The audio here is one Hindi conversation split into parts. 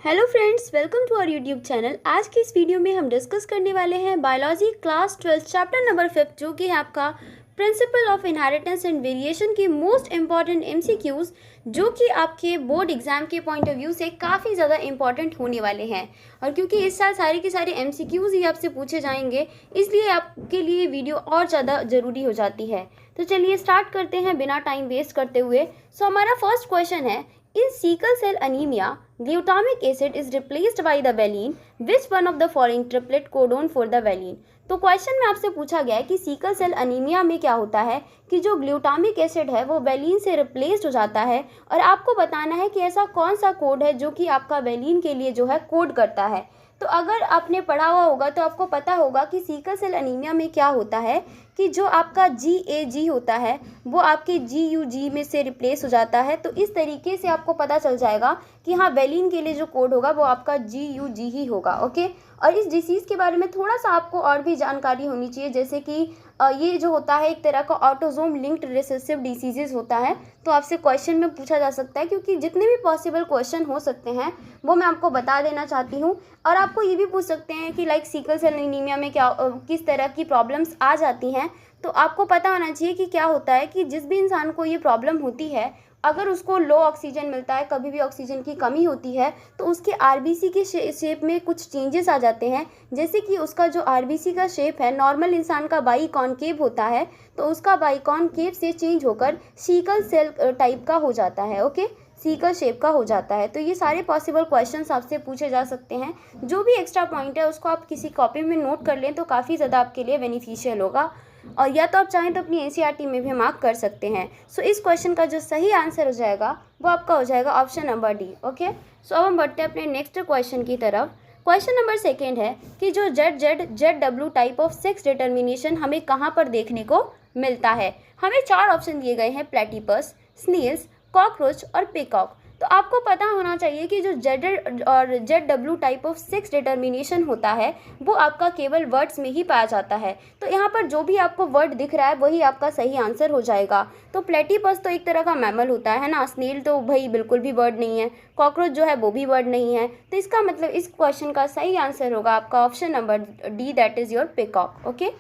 Hello friends, welcome to our YouTube channel. आज की इस वीडियो में हम डिस्कस करने वाले हैं बायोलॉजी क्लास 12 चैप्टर नंबर 5, जो कि है आपका principle of inheritance and variation की मोस्ट इंपॉर्टेंट एमसीक्यूज, जो कि आपके बोर्ड एग्जाम के पॉइंट ऑफ व्यू से काफ़ी ज़्यादा इंपॉर्टेंट होने वाले हैं। और क्योंकि इस साल सारे के सारे एमसीक्यूज ही आपसे पूछे जाएंगे, इसलिए आपके लिए वीडियो और ज़्यादा ज़रूरी हो जाती है। तो चलिए स्टार्ट करते हैं बिना टाइम वेस्ट करते हुए। हमारा फर्स्ट क्वेश्चन है, in sickle cell anemia, glutamic acid is replaced by the valine. Which one of the following triplet codon for the valine? तो क्वेश्चन में आपसे पूछा गया है कि सिकल सेल अनीमिया में क्या होता है कि जो ग्लूटामिक एसिड है वो वैलिन से रिप्लेस्ड हो जाता है, और आपको बताना है कि ऐसा कौन सा कोड है जो कि आपका वैलिन के लिए जो है कोड करता है। तो अगर आपने पढ़ा हुआ होगा तो आपको पता होगा कि सिकल सेल अनीमिया में क्या होता है कि जो आपका GAG होता है वो आपके GUG में से रिप्लेस हो जाता है। तो इस तरीके से आपको पता चल जाएगा कि हाँ, वैलिन के लिए जो कोड होगा वो आपका GUG ही होगा। ओके, और इस डिसीज़ के बारे में थोड़ा सा आपको और भी जानकारी होनी चाहिए, जैसे कि ये जो होता है एक तरह का ऑटोसोम लिंक्ड रिसेसिव डिसीजेज होता है। तो आपसे क्वेश्चन में पूछा जा सकता है, क्योंकि जितने भी पॉसिबल क्वेश्चन हो सकते हैं वो मैं आपको बता देना चाहती हूँ। और आपको ये भी पूछ सकते हैं कि लाइक सिकल सेल एनीमिया में क्या किस तरह की प्रॉब्लम्स आ जाती हैं। तो आपको पता होना चाहिए कि क्या होता है कि जिस भी इंसान को ये प्रॉब्लम होती है, अगर उसको लो ऑक्सीजन मिलता है, कभी भी ऑक्सीजन की कमी होती है, तो उसके आरबीसी के शेप में कुछ चेंजेस आ जाते हैं। जैसे कि उसका जो आरबीसी का शेप है, नॉर्मल इंसान का बाई कॉनकेव होता है, तो उसका बाई कॉनकेव से चेंज होकर सिकल सेल टाइप का हो जाता है। ओके, सिकल शेप का हो जाता है। तो ये सारे पॉसिबल क्वेश्चंस आपसे पूछे जा सकते हैं। जो भी एक्स्ट्रा पॉइंट है उसको आप किसी कॉपी में नोट कर लें तो काफ़ी ज़्यादा आपके लिए बेनिफिशियल होगा, और या तो आप चाहें तो अपनी एनसीईआरटी में भी मार्क कर सकते हैं। सो इस क्वेश्चन का जो सही आंसर हो जाएगा वो आपका हो जाएगा ऑप्शन नंबर डी। ओके, सो अब हम बढ़ते हैं अपने नेक्स्ट क्वेश्चन की तरफ। क्वेश्चन नंबर 2 है कि जो ZW type of sex determination हमें कहाँ पर देखने को मिलता है। हमें 4 ऑप्शन दिए गए हैं, प्लेटिपस, स्नेल्स, कॉकरोच और पिकॉक। तो आपको पता होना चाहिए कि जो Z और ZW type of sex determination होता है वो आपका केवल वर्ड्स में ही पाया जाता है। तो यहाँ पर जो भी आपको वर्ड दिख रहा है वही आपका सही आंसर हो जाएगा। तो प्लेटिपस तो एक तरह का मैमल होता है ना, स्नेल तो भाई बिल्कुल भी वर्ड नहीं है, कॉकरोच जो है वो भी वर्ड नहीं है। तो इसका मतलब इस क्वेश्चन का सही आंसर होगा आपका option number D, that is your peacock. Okay,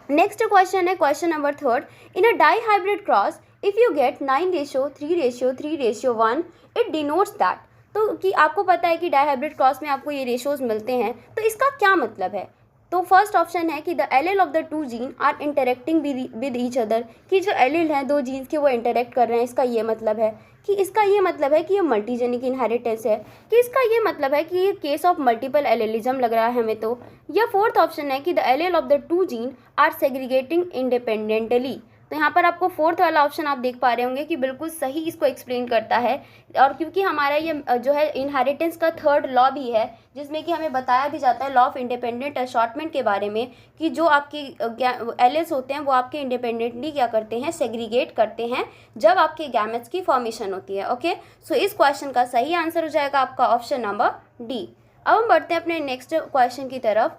next question है question number 3। In a dihybrid cross if you get 9:3:3:1 it denotes that. तो कि आपको पता है कि डाई हाइब्रिड क्रॉस में आपको ये रेशोज मिलते हैं, तो इसका क्या मतलब है। तो फर्स्ट ऑप्शन है कि the allele of the 2 gene are interacting with each other, कि जो एलील हैं 2 जीन्स के वो इंटरेक्ट कर रहे हैं। इसका ये मतलब है कि ये मल्टीजेनिक इनहेरिटेंस है, कि इसका ये मतलब है कि ये केस ऑफ मल्टीपल एलेलिज्म लग रहा है हमें। तो या फोर्थ ऑप्शन है कि the allele of the 2 gene are segregating independently. तो यहाँ पर आपको फोर्थ वाला ऑप्शन आप देख पा रहे होंगे कि बिल्कुल सही इसको एक्सप्लेन करता है। और क्योंकि हमारा ये जो है इनहेरिटेंस का 3rd लॉ भी है, जिसमें कि हमें बताया भी जाता है लॉ ऑफ इंडिपेंडेंट असॉर्टमेंट के बारे में, कि जो आपके एलेल्स होते हैं वो आपके इंडिपेंडेंटली क्या करते हैं, सेग्रीगेट करते हैं जब आपके गैमेट्स की फॉर्मेशन होती है। ओके, सो इस क्वेश्चन का सही आंसर हो जाएगा आपका ऑप्शन नंबर डी। अब हम बढ़ते हैं अपने नेक्स्ट क्वेश्चन की तरफ।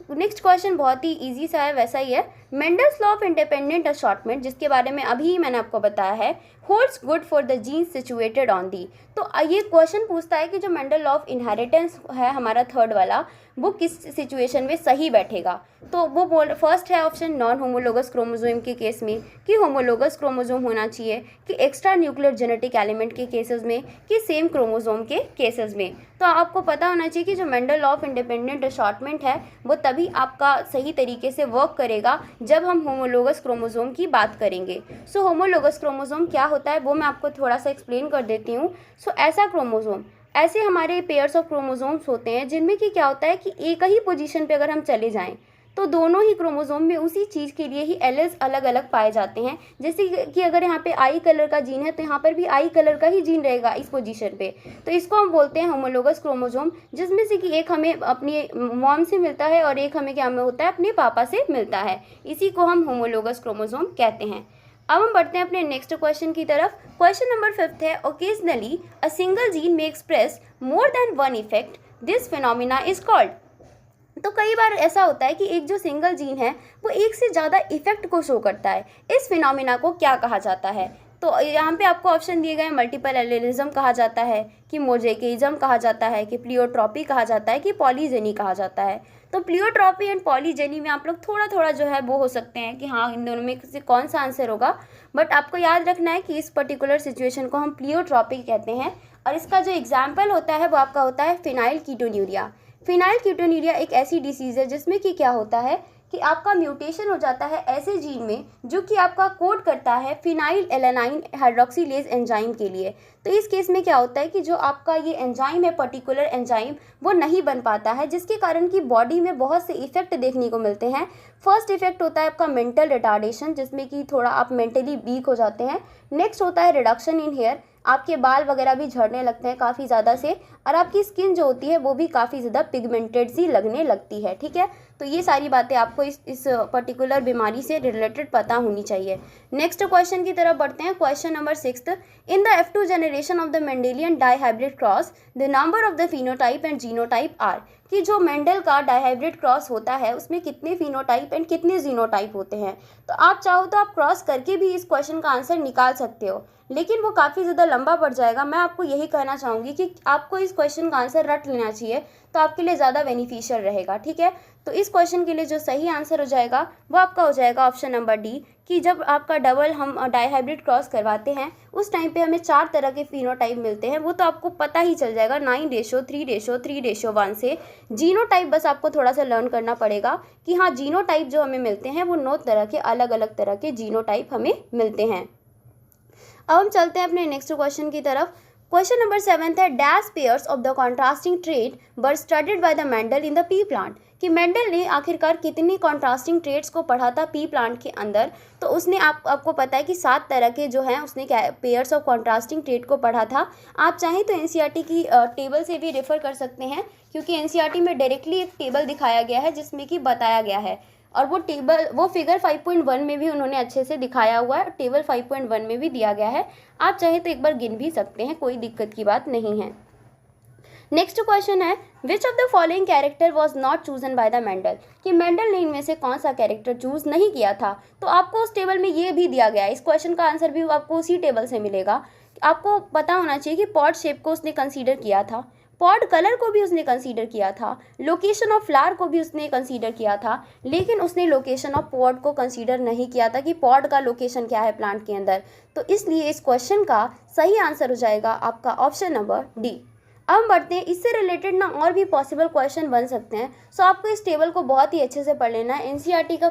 नेक्स्ट क्वेश्चन बहुत ही इजी सा है, वैसा ही है। Mendel's law of independent assortment, जिसके बारे में अभी मैंने आपको बताया है, holds good for the genes situated on the. तो ये क्वेश्चन पूछता है कि जो मेंडल लॉ ऑफ इनहेरिटेंस है हमारा 3rd वाला, वो किस सिचुएशन में सही बैठेगा। तो वो फर्स्ट है ऑप्शन नॉन होमोलोगस क्रोमोसोम के केस में, कि होमोलोगस क्रोमोसोम होना चाहिए, कि एक्स्ट्रा न्यूक्लियर जेनेटिक एलिमेंट के केसेस में, कि सेम क्रोमोसोम के केसेस में। तो आपको पता होना चाहिए कि जो Mendel law of independent assortment है वो तभी आपका सही तरीके से वर्क करेगा जब हम होमोलोगस क्रोमोसोम की बात करेंगे। सो होमोलोगस क्रोमोसोम क्या होता है वो मैं आपको थोड़ा सा एक्सप्लेन कर देती हूँ। सो ऐसा क्रोमोसोम, ऐसे हमारे पेयर्स ऑफ क्रोमोसोम्स होते हैं जिनमें कि क्या होता है कि एक ही पोजीशन पे अगर हम चले जाएं तो दोनों ही क्रोमोसोम में उसी चीज़ के लिए ही एलेल्स अलग अलग पाए जाते हैं। जैसे कि अगर यहाँ पे आई कलर का जीन है तो यहाँ पर भी आई कलर का ही जीन रहेगा इस पोजीशन पे। तो इसको हम बोलते हैं होमोलोगस क्रोमोसोम, जिसमें से कि एक हमें अपनी मॉम से मिलता है और एक हमें क्या में होता है, अपने पापा से मिलता है। इसी को हम होमोलोगस क्रोमोसोम कहते हैं। अब हम बढ़ते हैं अपने नेक्स्ट क्वेश्चन की तरफ। क्वेश्चन नंबर 5 है, ओकेजनली अ सिंगल जीन में express more than one effect, this phenomena is called. तो कई बार ऐसा होता है कि एक जो सिंगल जीन है वो एक से ज़्यादा इफेक्ट को शो करता है। इस फिनोमिना को क्या कहा जाता है। तो यहाँ पे आपको ऑप्शन दिए गए हैं, मल्टीपल एलिलिज्म कहा जाता है, कि मोजेकिज्म कहा जाता है, कि प्लियोट्रॉपी कहा जाता है, कि पॉलीजेनी कहा जाता है। तो प्लियोट्रॉपी एंड पॉलीजेनी में आप लोग थोड़ा थोड़ा जो है वो हो सकते हैं कि हाँ इन दोनों में से कौन सा आंसर होगा, बट आपको याद रखना है कि इस पर्टिकुलर सिचुएशन को हम प्लियोट्रॉपी कहते हैं। और इसका जो एग्जाम्पल होता है वो आपका होता है फिनाइल कीटोन्यूरिया। फिनाइल कीटोन्यूरिया एक ऐसी डिसीज़ है जिसमें कि क्या होता है कि आपका म्यूटेशन हो जाता है ऐसे जीन में जो कि आपका कोड करता है फिनाइल एलेनाइन हाइड्रोक्सीलेज एंजाइम के लिए। तो इस केस में क्या होता है कि जो आपका ये एंजाइम है, पर्टिकुलर एंजाइम, वो नहीं बन पाता है, जिसके कारण कि बॉडी में बहुत से इफेक्ट देखने को मिलते हैं। फर्स्ट इफेक्ट होता है आपका मेंटल रिटार्डेशन, जिसमें कि थोड़ा आप मेंटली वीक हो जाते हैं। नेक्स्ट होता है रिडक्शन इन हेयर, आपके बाल वगैरह भी झड़ने लगते हैं काफ़ी ज़्यादा से, और आपकी स्किन जो होती है वो भी काफ़ी ज़्यादा पिगमेंटेड सी लगने लगती है। ठीक है, तो ये सारी बातें आपको इस पर्टिकुलर बीमारी से रिलेटेड पता होनी चाहिए। नेक्स्ट क्वेश्चन की तरफ बढ़ते हैं। Question number 6, in the F2 generation of the Mendelian dihybrid cross the number of the phenotype and genotype are, कि जो मेंडल का डाईहाइब्रिड क्रॉस होता है उसमें कितने फिनोटाइप एंड कितने जीनोटाइप होते हैं। तो आप चाहो तो आप क्रॉस करके भी इस क्वेश्चन का आंसर निकाल सकते हो, लेकिन वो काफ़ी ज़्यादा लंबा पड़ जाएगा। मैं आपको यही कहना चाहूँगी कि आपको इस क्वेश्चन का आंसर रट लेना चाहिए, तो आपके लिए ज़्यादा बेनिफिशियल रहेगा। ठीक है, तो इस क्वेश्चन के लिए जो सही आंसर हो जाएगा वो आपका हो जाएगा ऑप्शन नंबर डी, कि जब आपका डबल हम डाईहाइब्रिड क्रॉस करवाते हैं उस टाइम पे हमें 4 तरह के फिनोटाइप मिलते हैं। वो तो आपको पता ही चल जाएगा 9:3:3:1 से। जीनोटाइप बस आपको थोड़ा सा लर्न करना पड़ेगा कि हाँ जीनोटाइप जो हमें मिलते हैं वो 9 तरह के अलग अलग तरह के जीनोटाइप हमें मिलते हैं। अब हम चलते हैं अपने नेक्स्ट क्वेश्चन की तरफ। क्वेश्चन नंबर 7 है, dash pairs of the contrasting trait were studied by the Mendel in the P plant, कि मेंडल ने आखिरकार कितनी कॉन्ट्रास्टिंग ट्रेट्स को पढ़ा था पी प्लांट के अंदर। तो उसने आपको पता है कि 7 तरह के जो हैं उसने पेयर्स ऑफ कॉन्ट्रास्टिंग ट्रेट को पढ़ा था। आप चाहें तो एनसीईआरटी की टेबल से भी रेफर कर सकते हैं, क्योंकि एनसीईआरटी में डायरेक्टली एक टेबल दिखाया गया है जिसमें कि बताया गया है, और वो टेबल वो फिगर 5.1 में भी उन्होंने अच्छे से दिखाया हुआ है, टेबल 5.1 में भी दिया गया है। आप चाहे तो एक बार गिन भी सकते हैं, कोई दिक्कत की बात नहीं है। नेक्स्ट क्वेश्चन है, विच of the following character was not chosen by the Mendel, कि मेंडल ने इनमें से कौन सा कैरेक्टर चूज नहीं किया था। तो आपको उस टेबल में ये भी दिया गया है, इस क्वेश्चन का आंसर भी आपको उसी टेबल से मिलेगा। आपको पता होना चाहिए कि पॉट शेप को उसने कंसीडर किया था, पॉड कलर को भी उसने कंसीडर किया था, लोकेशन ऑफ फ्लावर को भी उसने कंसीडर किया था, लेकिन उसने लोकेशन ऑफ पॉड को कंसीडर नहीं किया था कि पॉड का लोकेशन क्या है प्लांट के अंदर। तो इसलिए इस क्वेश्चन का सही आंसर हो जाएगा आपका ऑप्शन नंबर डी। अब हम बढ़ते हैं, इससे रिलेटेड ना और भी पॉसिबल क्वेश्चन बन सकते हैं। सो आपको इस टेबल को बहुत ही अच्छे से पढ़ लेना है। एनसीईआरटी का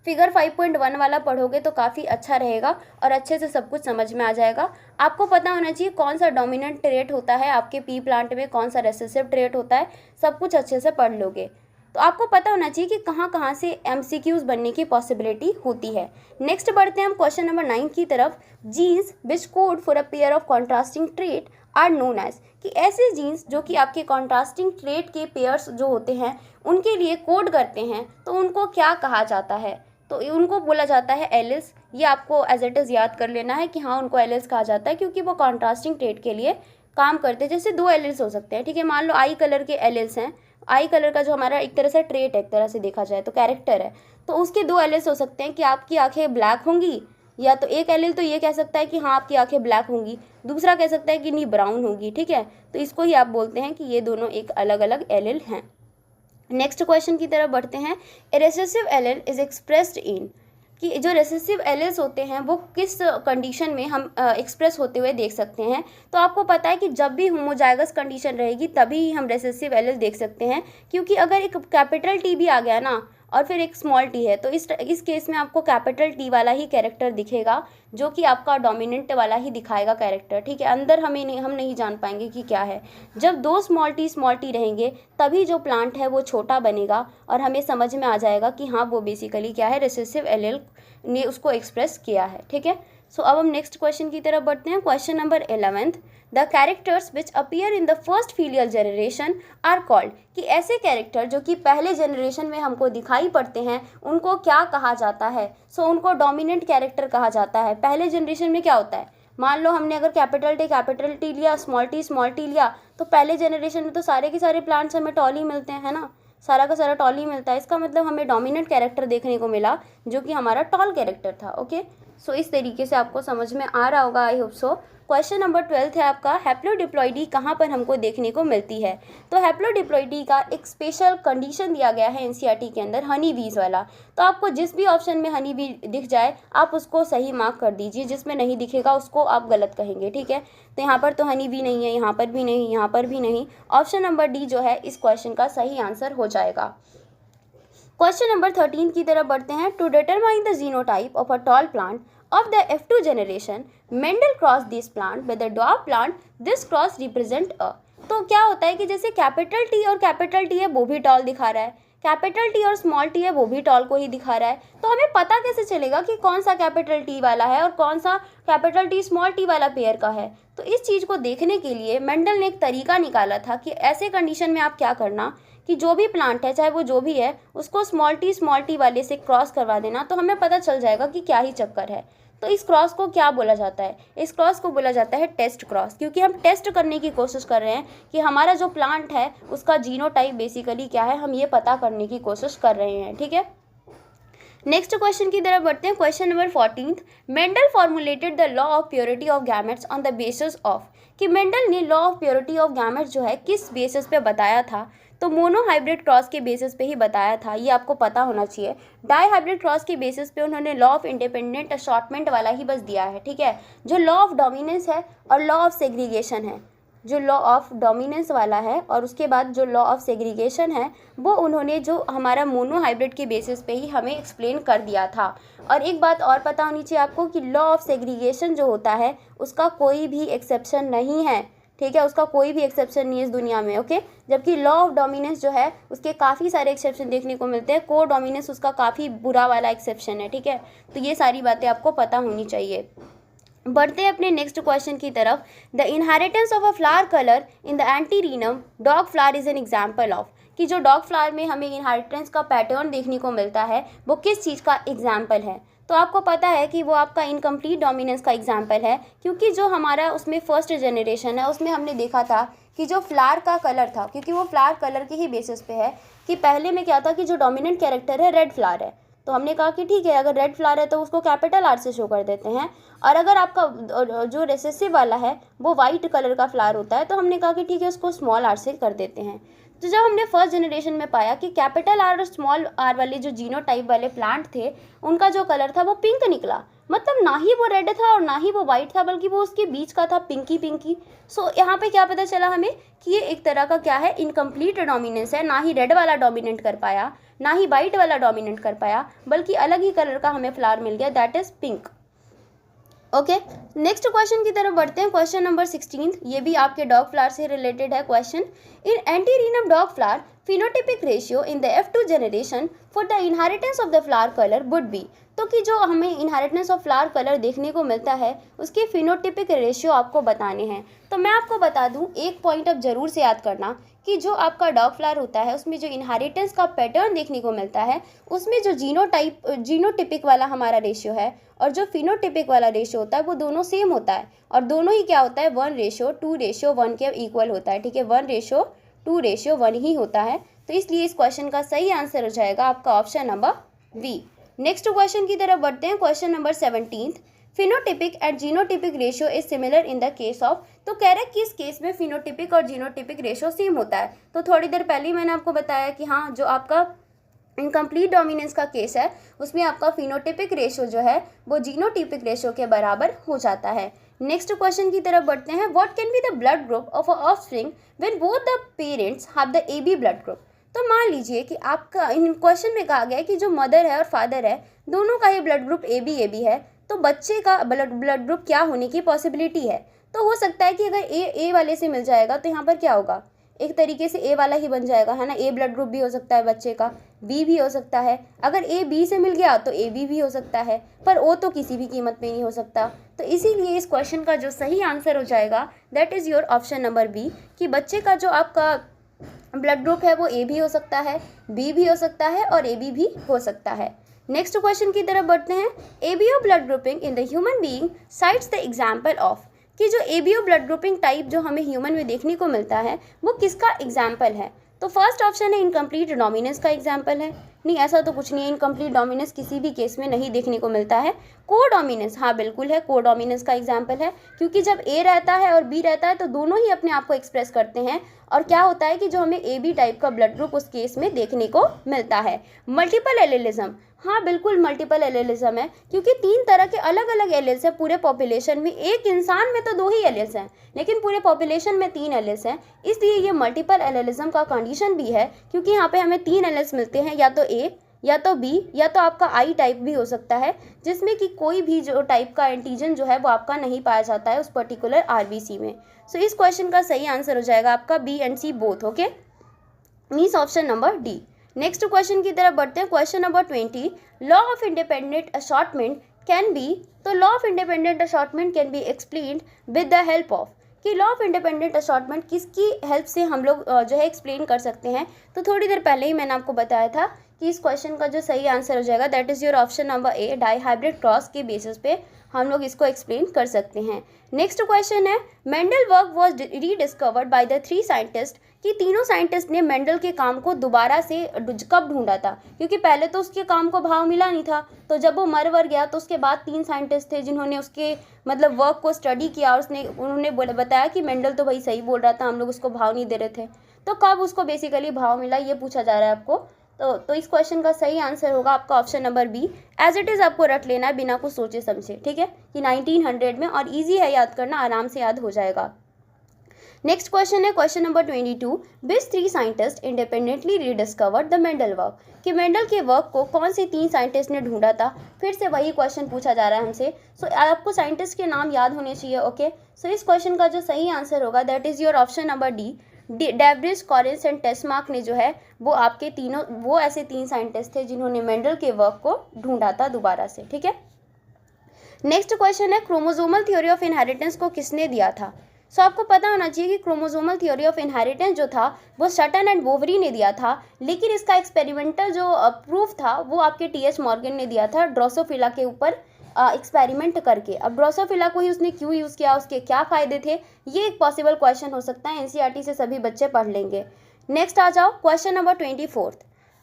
फिगर 5.1 वाला पढ़ोगे तो काफ़ी अच्छा रहेगा और अच्छे से सब कुछ समझ में आ जाएगा। आपको पता होना चाहिए कौन सा डोमिनेंट ट्रेट होता है आपके पी प्लांट में, कौन सा रेसेसिव ट्रेट होता है, सब कुछ अच्छे से पढ़ लोगे। तो आपको पता होना चाहिए कि कहाँ कहाँ से एमसीक्यूज बनने की पॉसिबिलिटी होती है। नेक्स्ट बढ़ते हैं हम क्वेश्चन नंबर 9 की तरफ। Genes which code for a pair of contrasting trait are known as, कि ऐसे जीन्स जो कि आपके कॉन्ट्रास्टिंग ट्रेट के पेयर्स जो होते हैं उनके लिए कोड करते हैं, तो उनको क्या कहा जाता है। तो उनको बोला जाता है एलिल्स। ये आपको एज इट इज़ याद कर लेना है कि हाँ उनको एलिल्स कहा जाता है, क्योंकि वो कॉन्ट्रास्टिंग ट्रेट के लिए काम करते हैं। जैसे 2 एलिल्स हो सकते हैं, ठीक है, मान लो आई कलर के एलिल्स हैं। आई कलर का जो हमारा एक तरह से ट्रेट है, एक तरह से देखा जाए तो कैरेक्टर है, तो उसके 2 एलिल्स हो सकते हैं कि आपकी आंखें ब्लैक होंगी, या तो एक एलिल तो ये कह सकता है कि हाँ आपकी आंखें ब्लैक होंगी, दूसरा कह सकता है कि नहीं ब्राउन होगी। ठीक है, तो इसको ही आप बोलते हैं कि ये दोनों एक अलग अलग एलिल हैं। नेक्स्ट क्वेश्चन की तरफ बढ़ते हैं। A recessive allele is expressed in, कि जो रेसेसिव एलिल्स होते हैं वो किस कंडीशन में हम एक्सप्रेस होते हुए देख सकते हैं। तो आपको पता है कि जब भी होमोजाइगस कंडीशन रहेगी तभी हम रेसेसिव एलिल देख सकते हैं, क्योंकि अगर एक कैपिटल टी भी आ गया ना और फिर एक स्मॉल टी है, तो इस केस में आपको कैपिटल टी वाला ही कैरेक्टर दिखेगा, जो कि आपका डोमिनेंट वाला ही दिखाएगा कैरेक्टर। ठीक है, अंदर हम नहीं जान पाएंगे कि क्या है। जब 2 स्मॉल टी रहेंगे तभी जो प्लांट है वो छोटा बनेगा और हमें समझ में आ जाएगा कि हाँ वो बेसिकली क्या है, रेसेसिव एलिल ने उसको एक्सप्रेस किया है। ठीक है, सो अब हम नेक्स्ट क्वेश्चन की तरफ बढ़ते हैं। Question number 11, the characters which appear in the first filial generation are called, कि ऐसे कैरेक्टर जो कि पहले जनरेशन में हमको दिखाई पड़ते हैं उनको क्या कहा जाता है। सो उनको डोमिनेंट कैरेक्टर कहा जाता है। पहले जनरेशन में क्या होता है, मान लो हमने अगर कैपिटल टी लिया, स्मॉल टी लिया, तो पहले जनरेशन में तो सारे के सारे प्लांट्स हमें टॉल ही मिलते हैं, है ना, सारा का सारा टॉल ही मिलता है। इसका मतलब हमें डोमिनेंट कैरेक्टर देखने को मिला जो कि हमारा टॉल कैरेक्टर था। ओके, सो इस तरीके से आपको समझ में आ रहा होगा, I hope so. Question number 12 है आपका, हैप्लोडिप्लॉइडी कहाँ पर हमको देखने को मिलती है। तो हैप्लोडिप्लॉइडी का एक स्पेशल कंडीशन दिया गया है एनसीईआरटी के अंदर, हनी बीज वाला। तो आपको जिस भी ऑप्शन में हनी बी दिख जाए आप उसको सही मार्क कर दीजिए, जिसमें नहीं दिखेगा उसको आप गलत कहेंगे, ठीक है। तो यहाँ पर तो हनी बी नहीं है, यहाँ पर भी नहीं, यहाँ पर भी नहीं। ऑप्शन नंबर डी जो है इस क्वेश्चन का सही आंसर हो जाएगा। क्वेश्चन नंबर 13 की तरफ बढ़ते हैं। To determine the genotype of a tall plant of the F2 generation, Mendel crossed this plant with the dwarf plant. This cross represent a। तो क्या होता है कि जैसे कैपिटल टी और कैपिटल टी है वो भी टॉल दिखा रहा है, कैपिटल टी और स्मॉल टी है वो भी टॉल को ही दिखा रहा है, तो हमें पता कैसे चलेगा कि कौन सा कैपिटल टी वाला है और कौन सा कैपिटल टी स्मॉल टी वाला पेयर का है। तो इस चीज़ को देखने के लिए मेंडल ने एक तरीका निकाला था कि ऐसे कंडीशन में आप क्या करना कि जो भी प्लांट है चाहे वो जो भी है उसको स्मॉल टी वाले से क्रॉस करवा देना, तो हमें पता चल जाएगा कि क्या ही चक्कर है। तो इस क्रॉस को क्या बोला जाता है, इस क्रॉस को बोला जाता है टेस्ट क्रॉस, क्योंकि हम टेस्ट करने की कोशिश कर रहे हैं कि हमारा जो प्लांट है उसका जीनोटाइप बेसिकली क्या है, हम ये पता करने की कोशिश कर रहे हैं, ठीक है। नेक्स्ट क्वेश्चन की तरफ बढ़ते हैं। Question number 14, Mendel formulated the law of purity of gametes on the basis of. कि मेंडल ने law of purity of gametes जो है किस बेसिस पे बताया था, तो मोनो हाइब्रिड क्रॉस के बेसिस पे ही बताया था, ये आपको पता होना चाहिए। डाई हाइब्रिड क्रॉस के बेसिस पे उन्होंने लॉ ऑफ इंडिपेंडेंट असॉर्टमेंट वाला ही बस दिया है, ठीक है। जो लॉ ऑफ डोमिनेंस है और लॉ ऑफ सेग्रीगेशन है, जो लॉ ऑफ डोमिनेंस वाला है और उसके बाद जो लॉ ऑफ सेग्रीगेशन है वो उन्होंने जो हमारा मोनो हाइब्रिड के बेसिस पे ही हमें एक्सप्लेन कर दिया था। और एक बात और पता होनी चाहिए आपको कि लॉ ऑफ सेग्रीगेशन जो होता है उसका कोई भी एक्सेप्शन नहीं है, ठीक है, उसका कोई भी एक्सेप्शन नहीं है इस दुनिया में, ओके। जबकि लॉ ऑफ डोमिनेंस जो है उसके काफ़ी सारे एक्सेप्शन देखने को मिलते हैं, को डोमिनेंस उसका काफ़ी बुरा वाला एक्सेप्शन है, ठीक है। तो ये सारी बातें आपको पता होनी चाहिए। बढ़ते हैं अपने नेक्स्ट क्वेश्चन की तरफ। The inheritance of a flower colour in the antirrhinum dog flower is an example of. कि जो डॉग फ्लावर में हमें इनहेरिटेंस का पैटर्न देखने को मिलता है वो किस चीज़ का एग्जाम्पल है, तो आपको पता है कि वो आपका इनकम्प्लीट डोमिनेंस का एग्जाम्पल है। क्योंकि जो हमारा उसमें फर्स्ट जनरेशन है उसमें हमने देखा था कि जो फ्लावर का कलर था, क्योंकि वो फ्लावर कलर के ही बेसिस पे है, कि पहले में क्या था कि जो डोमिनेंट कैरेक्टर है रेड फ्लावर है, तो हमने कहा कि ठीक है अगर रेड फ्लावर है तो उसको कैपिटल आर से शो कर देते हैं, और अगर आपका जो रिसेसिव वाला है वो वाइट कलर का फ्लावर होता है तो हमने कहा कि ठीक है उसको स्मॉल आर से कर देते हैं। तो जब हमने फर्स्ट जनरेशन में पाया कि कैपिटल आर और स्मॉल आर वाले जो जीनोटाइप वाले प्लांट थे उनका जो कलर था वो पिंक निकला, मतलब ना ही वो रेड था और ना ही वो वाइट था बल्कि वो उसके बीच का था, पिंकी पिंकी। सो यहाँ पे क्या पता चला हमें कि ये एक तरह का क्या है, इनकम्प्लीट डोमिनेंस है, ना ही रेड वाला डोमिनेट कर पाया ना ही वाइट वाला डोमिनेट कर पाया, बल्कि अलग ही कलर का हमें फ्लावर मिल गया, that is pink, okay. Next question की तरफ बढ़ते हैं। क्वेश्चन नंबर 16, ये भी आपके डॉग फ्लावर से रिलेटेड है question. In antirrhinum dog flower phenotypic ratio in the F2 generation for the inheritance of the flower colour would be. तो कि जो हमें इनहेरिटेंस ऑफ फ्लावर कलर देखने को मिलता है उसके फिनोटिपिक रेशियो आपको बताने हैं। तो मैं आपको बता दूं, एक पॉइंट अब जरूर से याद करना कि जो आपका डॉग फ्लावर होता है उसमें जो इनहेरिटेंस का पैटर्न देखने को मिलता है उसमें जो जीनोटिपिक वाला हमारा रेशियो है और जो फिनोटिपिक वाला रेशियो होता है वो दोनों सेम होता है, और दोनों ही क्या होता है 1:2:1 के इक्वल होता है, ठीक है, 1:2:1 ही होता है। तो इसलिए इस क्वेश्चन का सही आंसर हो जाएगा आपका option number B. Next question की तरफ बढ़ते हैं। Question number 17, phenotypic and genotypic ratio is similar in the case of. तो कह रहे हैं किस केस में फिनोटिपिक और जीनोटिपिक रेशियो सेम होता है। तो थोड़ी देर पहले ही मैंने आपको बताया कि हाँ जो आपका इनकम्प्लीट डोमिनेंस का केस है उसमें आपका फिनोटिपिक रेशियो जो है वो जीनोटिपिक रेशियो के बराबर हो जाता है। नेक्स्ट क्वेश्चन की तरफ बढ़ते हैं। What can be the blood group of a offspring when both the parents have the AB blood group. तो मान लीजिए कि आपका इन क्वेश्चन में कहा गया है कि जो मदर है और फादर है दोनों का ही ब्लड ग्रुप AB है, तो बच्चे का ब्लड ग्रुप क्या होने की पॉसिबिलिटी है। तो हो सकता है कि अगर ए वाले से मिल जाएगा तो यहाँ पर क्या होगा, एक तरीके से ए वाला ही बन जाएगा, है ना। ए ब्लड ग्रुप भी हो सकता है बच्चे का, बी भी हो सकता है, अगर ए बी से मिल गया तो AB भी हो सकता है, पर ओ तो किसी भी कीमत पे नहीं हो सकता। तो इसीलिए इस क्वेश्चन का जो सही आंसर हो जाएगा that is your option number B, कि बच्चे का जो आपका ब्लड ग्रुप है वो ए भी हो सकता है, बी भी हो सकता है और AB भी हो सकता है। नेक्स्ट क्वेश्चन की तरफ बढ़ते हैं। ABO blood grouping in the human being sites the example of. कि जो ABO ब्लड ग्रुपिंग टाइप जो हमें ह्यूमन में देखने को मिलता है वो किसका एग्जाम्पल है। तो फर्स्ट ऑप्शन है इनकम्प्लीट डोमिनेंस का एग्जाम्पल है। नहीं, ऐसा तो कुछ नहीं है, इनकम्प्लीट डोमिनेंस किसी भी केस में नहीं देखने को मिलता है। कोडोमिनेंस, हाँ बिल्कुल है, कोडोमिनेंस का एग्जाम्पल है, क्योंकि जब ए रहता है और बी रहता है तो दोनों ही अपने आप को एक्सप्रेस करते हैं, और क्या होता है कि जो हमें ए बी टाइप का ब्लड ग्रुप उस केस में देखने को मिलता है। मल्टीपल एलेलिज्म, हाँ बिल्कुल मल्टीपल एलेलिज्म है, क्योंकि 3 तरह के अलग अलग एलेल्स हैं पूरे पॉपुलेशन में। एक इंसान में तो 2 ही एलेल्स हैं, लेकिन पूरे पॉपुलेशन में 3 एलेल्स हैं, इसलिए ये मल्टीपल एलेलिज्म का कंडीशन भी है, क्योंकि यहाँ पे हमें 3 एलेल्स मिलते हैं, या तो ए, या तो बी, या तो आपका आई टाइप भी हो सकता है, जिसमें कि कोई भी जो टाइप का एंटीजन जो है वो आपका नहीं पाया जाता है उस पर्टिकुलर आरबीसी में। सो इस क्वेश्चन का सही आंसर हो जाएगा आपका B and C both, okay, means option number D. Next question की तरफ बढ़ते हैं। Question number 20, law of independent assortment can be, तो law of independent assortment can be explained with the help of, कि लॉ ऑफ इंडिपेंडेंट असॉर्टमेंट किसकी हेल्प से हम लोग जो है एक्सप्लेन कर सकते हैं। तो थोड़ी देर पहले ही मैंने आपको बताया था कि इस क्वेश्चन का जो सही आंसर हो जाएगा that is your option number A, dihybrid cross के बेसिस पे हम लोग इसको एक्सप्लेन कर सकते हैं। नेक्स्ट क्वेश्चन है, Mendel work was rediscovered by the 3 scientist, कि तीनों साइंटिस्ट ने मेंडल के काम को दोबारा से कब ढूंढा था, क्योंकि पहले तो उसके काम को भाव मिला नहीं था, तो जब वो मर गया तो उसके बाद 3 साइंटिस्ट थे जिन्होंने उसके मतलब वर्क को स्टडी किया, और उन्होंने बताया कि मेंडल तो भाई सही बोल रहा था, हम लोग उसको भाव नहीं दे रहे थे। तो कब उसको बेसिकली भाव मिला ये पूछा जा रहा है आपको। तो इस क्वेश्चन का सही आंसर होगा आपका option number B, as it is आपको रट लेना है बिना कुछ सोचे समझे, ठीक है, कि 1900 में, और ईजी है याद करना, आराम से याद हो जाएगा। नेक्स्ट क्वेश्चन है question number 22, which 3 scientist independently rediscovered the Mendel work, कि मेंडल के वर्क को कौन से 3 साइंटिस्ट ने ढूंढा था। फिर से वही क्वेश्चन पूछा जा रहा है हमसे, सो आपको साइंटिस्ट के नाम याद होने चाहिए, ओके। सो इस क्वेश्चन का जो सही आंसर होगा that is your option number D, de Vries, Correns and Tschermak ने जो है वो आपके तीनों, वो ऐसे 3 साइंटिस्ट थे जिन्होंने मेंडल के वर्क को ढूंढा था दोबारा से, ठीक है। नेक्स्ट क्वेश्चन है, क्रोमोसोमल थ्योरी ऑफ इनहेरिटेंस को किसने दिया था। सो आपको पता होना चाहिए कि क्रोमोसोमल थ्योरी ऑफ इनहेरिटेंस जो था वो सटन एंड बोवरी ने दिया था, लेकिन इसका एक्सपेरिमेंटल जो प्रूफ था वो आपके टी.एच. मॉर्गन ने दिया था ड्रोसोफिला के ऊपर एक्सपेरिमेंट करके। अब ड्रोसोफिला को ही उसने क्यों यूज़ किया, उसके क्या फ़ायदे थे, ये एक पॉसिबल क्वेश्चन हो सकता है, एनसीईआरटी से सभी बच्चे पढ़ लेंगे। नेक्स्ट आ जाओ क्वेश्चन नंबर 24,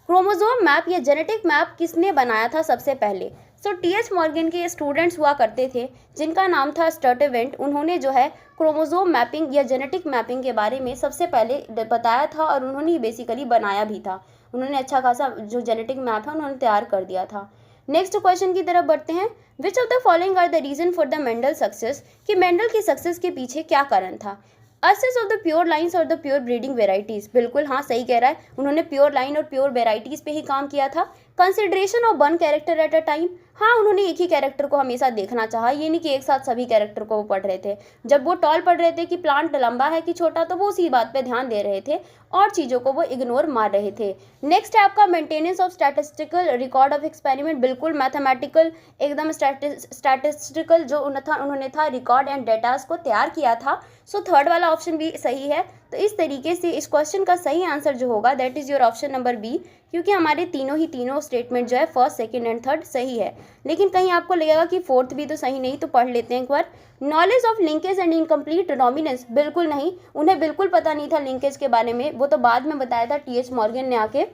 क्रोमोसोम मैप या जेनेटिक मैप किसने बनाया था सबसे पहले। सो टी.एच. मॉर्गन के स्टूडेंट्स हुआ करते थे जिनका नाम था स्टर्टेवेंट, उन्होंने जो है क्रोमोसोम मैपिंग या जेनेटिक मैपिंग के बारे में सबसे पहले बताया था, और उन्होंने ही बेसिकली बनाया भी था। उन्होंने अच्छा खासा जो जेनेटिक मैप है उन्होंने तैयार कर दिया था। नेक्स्ट क्वेश्चन की तरफ बढ़ते हैं, which of the following are the reason for the Mendel success, कि मेंडल की सक्सेस के पीछे क्या कारण था। Uses of the pure lines और द प्योर ब्रीडिंग वेराइटीज़, बिल्कुल हाँ सही कह रहा है, उन्होंने प्योर लाइन और प्योर वेराइटीज़ पे ही काम किया था। Consideration of one character at a time, हाँ उन्होंने एक ही कैरेक्टर को हमेशा देखना चाहा, ये नहीं कि एक साथ सभी कैरेक्टर को वो पढ़ रहे थे। जब वो टॉल पढ़ रहे थे कि प्लांट लंबा है कि छोटा, तो वो उसी बात पे ध्यान दे रहे थे और चीज़ों को वो इग्नोर मार रहे थे। नेक्स्ट है आपका maintenance of statistical record of experiment, बिल्कुल मैथमेटिकल एकदम स्टैटिस्टिकल जो उन्होंने था रिकॉर्ड एंड डेटास को तैयार किया था। सो थर्ड वाला ऑप्शन भी सही है। तो इस तरीके से इस क्वेश्चन का सही आंसर जो होगा that is your option number B, क्योंकि हमारे तीनों स्टेटमेंट जो है फर्स्ट, सेकंड एंड थर्ड सही है। लेकिन कहीं आपको लगेगा कि फोर्थ भी तो सही नहीं, तो पढ़ लेते हैं एक बार। Knowledge of linkage and incomplete dominance, बिल्कुल नहीं, उन्हें बिल्कुल पता नहीं था लिंकेज के बारे में, वो तो बाद में बताया था टी.एच. मॉर्गन ने आके।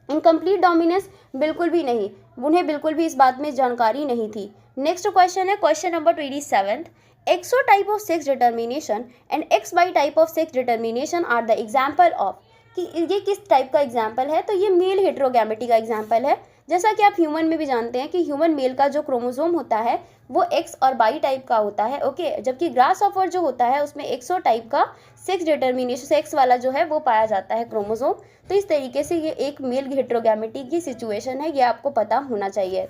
इनकम्प्लीट डोमिनेंस बिल्कुल भी नहीं, उन्हें बिल्कुल भी इस बात में जानकारी नहीं थी। नेक्स्ट क्वेश्चन है question number 27, X O type of sex determination and X Y type of sex determination are the example of, कि ये किस टाइप का एग्जाम्पल है। तो ये मेल हेटेरोगैमेटी का एग्जाम्पल है। जैसा कि आप ह्यूमन में भी जानते हैं कि ह्यूमन मेल का जो क्रोमोसोम होता है वो एक्स और वाई टाइप का होता है, ओके, जबकि ग्रास ऑफर जो होता है उसमें एक्सो टाइप का सेक्स डिटर्मिनेशन, सेक्स वाला जो है वो पाया जाता है क्रोमोसोम। तो इस तरीके से ये एक मेल हेटेरोगैमेटी की सिचुएशन है, ये आपको पता होना चाहिए।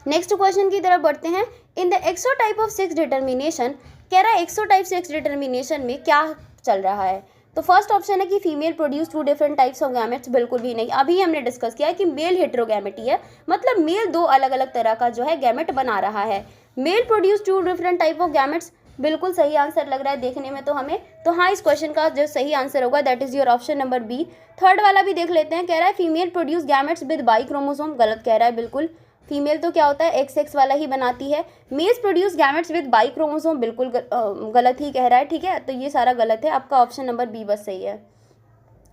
नेक्स्ट क्वेश्चन की तरफ बढ़ते हैं, in the X O type of sex determination, कह रहा है एक्सो टाइप सेक्स डिटर्मिनेशन में क्या चल रहा है। तो फर्स्ट ऑप्शन है कि female produce 2 different types of gametes, बिल्कुल भी नहीं, अभी हमने डिस्कस किया है कि मेल हेटेरोगैमेटी है, मतलब मेल 2 अलग अलग तरह का जो है गैमेट बना रहा है। Male produce 2 different type of gametes, बिल्कुल सही आंसर लग रहा है देखने में तो हमें। तो हाँ, इस क्वेश्चन का जो सही आंसर होगा that is your option number B. Third वाला भी देख लेते हैं, कह रहा है female produce gametes with by chromosome, गलत कह रहा है बिल्कुल। फीमेल तो क्या होता है एक्स वाला ही बनाती है। Males produce gametes with by chromosome, बिल्कुल गलत ही कह रहा है, ठीक है, तो ये सारा गलत है, आपका ऑप्शन नंबर बी बस सही है।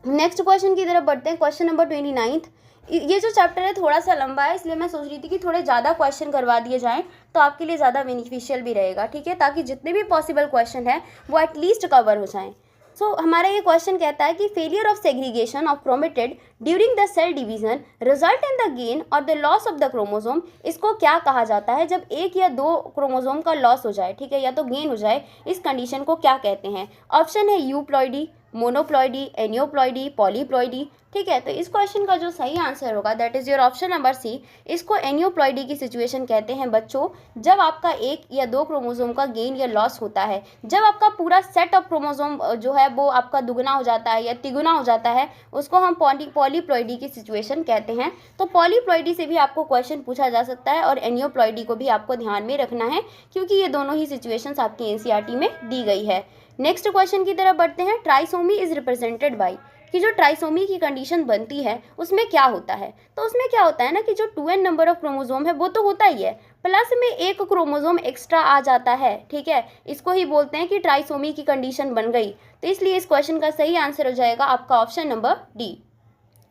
नेक्स्ट क्वेश्चन की तरफ बढ़ते हैं। Question number 29। ये जो चैप्टर है थोड़ा सा लंबा है, इसलिए मैं सोच रही थी कि थोड़े ज़्यादा क्वेश्चन करवा दिए जाएं तो आपके लिए ज़्यादा बेनिफिशियल भी रहेगा, ठीक है, ताकि जितने भी पॉसिबल क्वेश्चन है वो एटलीस्ट कवर हो जाएं। सो हमारा ये क्वेश्चन कहता है कि failure of segregation of chromatid during the cell division result in the gain और the loss of the chromosome. इसको क्या कहा जाता है जब एक या दो क्रोमोसोम का लॉस हो जाए, ठीक है, या तो गेन हो जाए, इस कंडीशन को क्या कहते हैं? ऑप्शन है यूप्लॉइडी, मोनोप्लॉइडी, एनियोप्लॉइडी, पॉलीप्लॉइडी, ठीक है। तो इस क्वेश्चन का जो सही आंसर होगा that is your option number C. इसको एनियोप्लॉइडी की सिचुएशन कहते हैं बच्चों, जब आपका एक या दो क्रोमोसोम का गेन या लॉस होता है, जब आपका पूरा सेट ऑफ क्रोमोसोम जो है वो आपका दुगना हो जाता है या तिगुना हो जाता है, उसको हम पॉलीप्लॉइडी की सिचुएशन कहते हैं। तो पॉलीप्लॉइडी से भी आपको क्वेश्चन पूछा जा सकता है और एनियोप्लॉइडी को भी आपको ध्यान में रखना है, क्योंकि ये दोनों ही सिचुएशंस आपकी एनसीईआरटी में दी गई है। नेक्स्ट क्वेश्चन की तरफ बढ़ते हैं। ट्राइसोमी इज रिप्रेजेंटेड बाय, कि जो ट्राइसोमी की कंडीशन बनती है उसमें क्या होता है? तो उसमें क्या होता है ना कि जो 2n नंबर ऑफ क्रोमोसोम है वो तो होता ही है, प्लस में एक क्रोमोसोम एक्स्ट्रा आ जाता है, ठीक है, इसको ही बोलते हैं कि ट्राइसोमी की कंडीशन बन गई। तो इसलिए इस क्वेश्चन का सही आंसर हो जाएगा आपका option number D.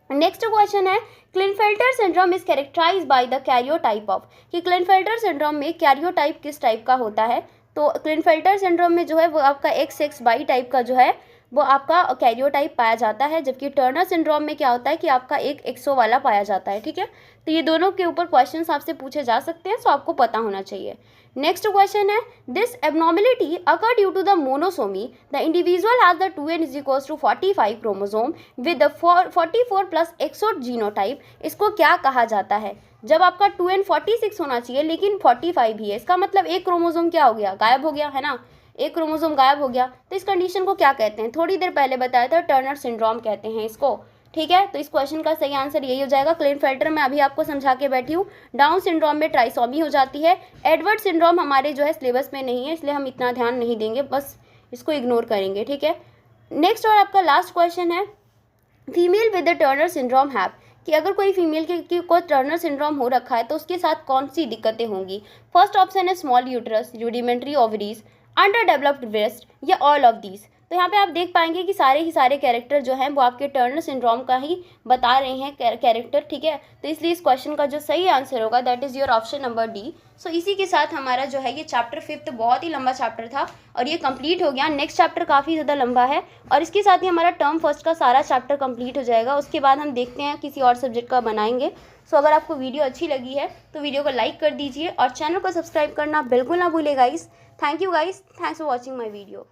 Next question है Klinefelter syndrome is characterized by the karyotype of, कि क्लिनफेल्टर सिंड्रोम में कैरियोटाइप किस टाइप का होता है? तो क्लिनफेल्टर सिंड्रोम में जो है वो आपका XXY टाइप का जो है वो आपका कैरियोटाइप पाया जाता है, जबकि टर्नर सिंड्रोम में क्या होता है कि आपका एक एक्सो वाला पाया जाता है, ठीक है। तो ये दोनों के ऊपर क्वेश्चंस आपसे पूछे जा सकते हैं, सो आपको पता होना चाहिए। नेक्स्ट क्वेश्चन है this abnormality occur due to the monosomy, the individual has the 2n is equals to 45 chromosome with the 44 plus X O genotype. इसको क्या कहा जाता है? जब आपका 2n 46 होना चाहिए लेकिन 45 ही है, इसका मतलब एक क्रोमोसोम क्या हो गया? गायब हो गया, है ना, एक क्रोमोसोम गायब हो गया। तो इस कंडीशन को क्या कहते हैं? थोड़ी देर पहले बताया था, टर्नर सिंड्रोम कहते हैं इसको, ठीक है। तो इस क्वेश्चन का सही आंसर यही हो जाएगा। क्लिनफेल्टर में अभी आपको समझा के बैठी हूँ। डाउन सिंड्रोम में ट्राइसोमी हो जाती है। एडवर्ड सिंड्रोम हमारे जो है सिलेबस में नहीं है, इसलिए हम इतना ध्यान नहीं देंगे, बस इसको इग्नोर करेंगे, ठीक है। नेक्स्ट और आपका लास्ट क्वेश्चन है female with the Turner syndrome have, कि अगर कोई फीमेल को टर्नर सिंड्रोम हो रखा है तो उसके साथ कौन सी दिक्कतें होंगी? फर्स्ट ऑप्शन है small uterus, rudimentary ovaries, under developed breast, या ऑल ऑफ दीज। तो यहाँ पे आप देख पाएंगे कि सारे ही सारे कैरेक्टर जो हैं वो आपके टर्नर सिंड्रोम का ही बता रहे हैं कैरेक्टर, ठीक है। तो इसलिए इस क्वेश्चन का जो सही आंसर होगा that is your option number D. So इसी के साथ हमारा जो है ये चैप्टर 5 बहुत ही लंबा चैप्टर था और ये कंप्लीट हो गया। नेक्स्ट चैप्टर काफ़ी ज़्यादा लंबा है और इसके साथ ही हमारा टर्म फर्स्ट का सारा चैप्टर कंप्लीट हो जाएगा। उसके बाद हम देखते हैं किसी और सब्जेक्ट का बनाएंगे। सो अगर आपको वीडियो अच्छी लगी है तो वीडियो को लाइक कर दीजिए और चैनल को सब्सक्राइब करना बिल्कुल ना भूलिए guys. Thank you guys, thanks for watching my video.